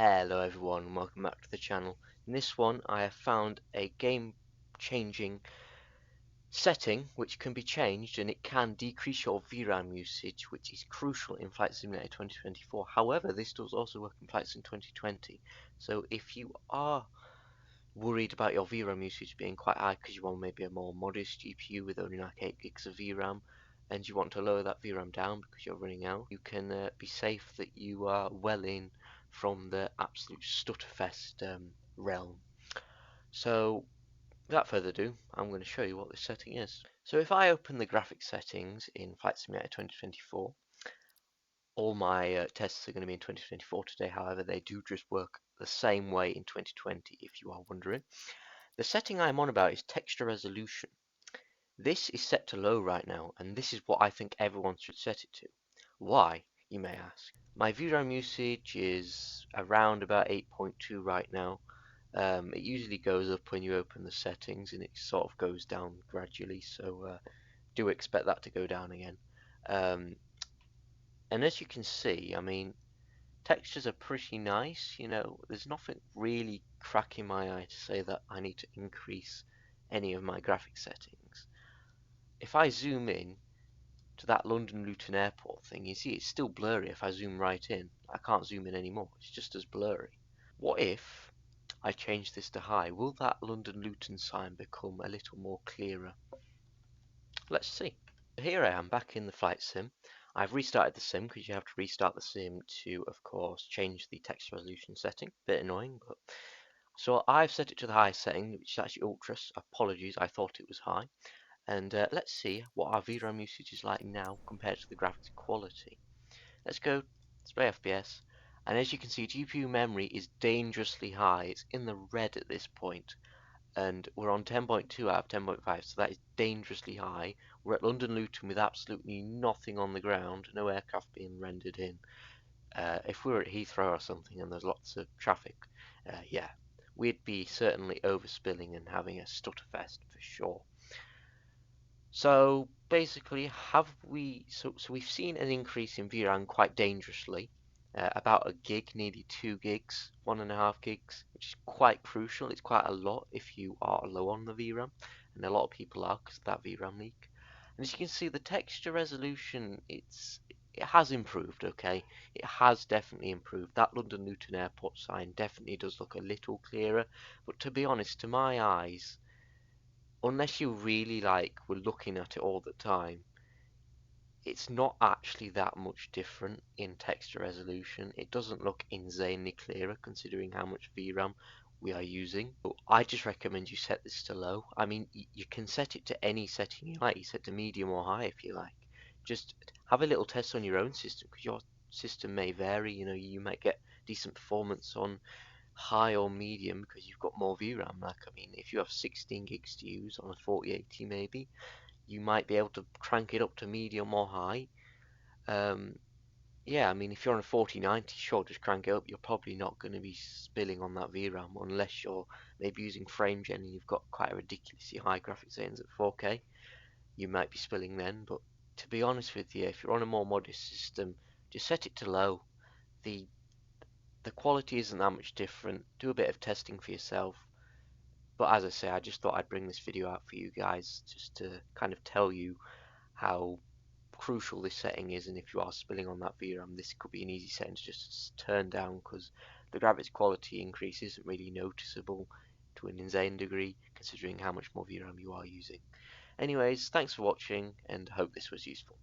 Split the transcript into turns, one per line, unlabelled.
Hello everyone and welcome back to the channel. In this one I have found a game changing setting which can be changed, and it can decrease your VRAM usage, which is crucial in Flight Simulator 2024. However, this does also work in Flight Sim 2020. So if you are worried about your VRAM usage being quite high because you want maybe a more modest GPU with only like 8 gigs of VRAM, and you want to lower that VRAM down because you're running out, you can be safe that you are well in from the absolute Stutterfest realm. So without further ado, I'm going to show you what this setting is. So if I open the graphics settings in Flight Simulator 2024, all my tests are going to be in 2024 today. However, they do just work the same way in 2020 if you are wondering. The setting I'm on about is texture resolution. This is set to low right now, and this is what I think everyone should set it to. Why, you may ask? My VRAM usage is around about 8.2 right now. It usually goes up when you open the settings, and it sort of goes down gradually, so do expect that to go down again. And as you can see, I mean, textures are pretty nice, there's nothing really cracking my eye to say that I need to increase any of my graphics settings. If I zoom in to that London Luton Airport thing, you see it's still blurry. If I zoom right in, I can't zoom in anymore, it's just as blurry. What if I change this to high? Will that London Luton sign become a little more clearer? Let's see. Here I am back in the flight sim. I've restarted the sim because you have to restart the sim to, of course, change the text resolution setting. Bit annoying, but so I've set it to the high setting, which is actually ultra. Apologies, I thought it was high. And let's see what our VRAM usage is like now compared to the graphics quality. Let's go display FPS, and as you can see, GPU memory is dangerously high. It's in the red at this point, and we're on 10.2 out of 10.5, so that is dangerously high. We're at London Luton with absolutely nothing on the ground, no aircraft being rendered in. If we were at Heathrow or something and there's lots of traffic, yeah, we'd be certainly overspilling and having a stutterfest for sure. So basically, so we've seen an increase in VRAM quite dangerously, about a gig, nearly 2 gigs, 1.5 gigs, which is quite crucial. It's quite a lot if you are low on the VRAM, and a lot of people are because of that VRAM leak. And as you can see, the texture resolution, it has improved, okay? It has definitely improved. That London Luton Airport sign definitely does look a little clearer, but to be honest, to my eyes, unless you really were looking at it all the time, it's not actually that much different in texture resolution. It doesn't look insanely clearer considering how much VRAM we are using. But I just recommend you set this to low. I mean, you can set it to any setting you like. You set to medium or high if you like. Just have a little test on your own system, because your system may vary. You might get decent performance on high or medium because you've got more VRAM. I mean, if you have 16 gigs to use on a 4080 maybe, you might be able to crank it up to medium or high. Yeah, I mean, if you're on a 4090, sure, just crank it up. You're probably not going to be spilling on that VRAM unless you're maybe using FrameGen and you've got quite a ridiculously high graphics settings at 4K. You might be spilling then, but to be honest with you, if you're on a more modest system, just set it to low. The quality isn't that much different. Do a bit of testing for yourself. But as I say, I just thought I'd bring this video out for you guys just to kind of tell you how crucial this setting is, and if you are spilling on that VRAM, this could be an easy setting to just turn down, because the graphics quality increase isn't really noticeable to an insane degree considering how much more VRAM you are using. Anyways, thanks for watching and hope this was useful.